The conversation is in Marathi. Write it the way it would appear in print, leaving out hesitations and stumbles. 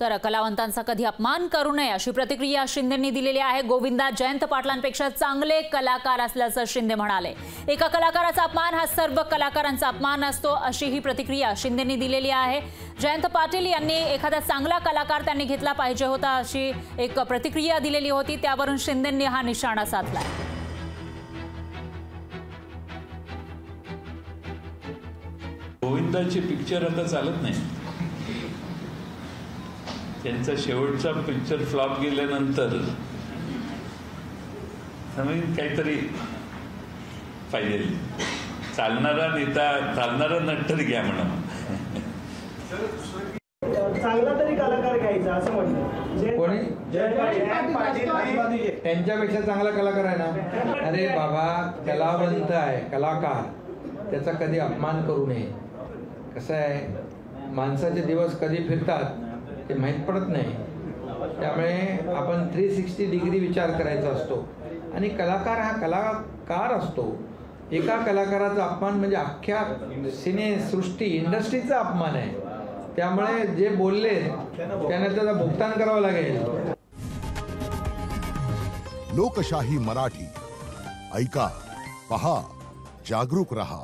तर कलावंतांचा कधी अपमान करू नये अशी प्रतिक्रिया शिंदेंनी दिलेली आहे। गोविंदा जयंत पाटलांपेक्षा चांगले कलाकार असल्याचं शिंदे म्हणाले। एका कलाकाराचा अपमान हा सर्व कलाकारांचा अपमान असतो अशी ही प्रतिक्रिया शिंदेंनी दिलेली आहे। जयंत पाटील यांनी एखादा चांगला कलाकार त्यांनी घेतला पाहिजे होता अशी एक प्रतिक्रिया दिलेली होती, त्यावरून शिंदेंनी हा निशाणा साधलाय। गोविंदाची पिक्चर आता चालत नाही। त्यांचा शेवटचा पिक्चर फ्लॉप गेल्यानंतर नवीन काहीतरी पाहिजे, चालणारा नेता, चालणारा नट तरी घ्या म्हणा। चांगला तरी कलाकार घ्यायचा असं म्हणलं कोणी? त्यांच्यापेक्षा चांगला कलाकार आहे ना। अरे बाबा, कलावंत आहे, कलाकार, त्याचा कधी अपमान करू नये। कसं आहे, माणसाचे दिवस कधी फिरतात ते माहीत पडत नाही, त्यामुळे आपण 360 डिग्री विचार करायचा असतो। आणि कलाकार हा कलाकार असतो। एका कलाकाराचा अपमान म्हणजे अख्ख्या सिनेसृष्टी इंडस्ट्रीचा अपमान आहे। त्यामुळे जे बोलले त्यांना त्याचं भुगतान करावं लागेल। लोकशाही मराठी ऐका, पहा, जागरूक रहा।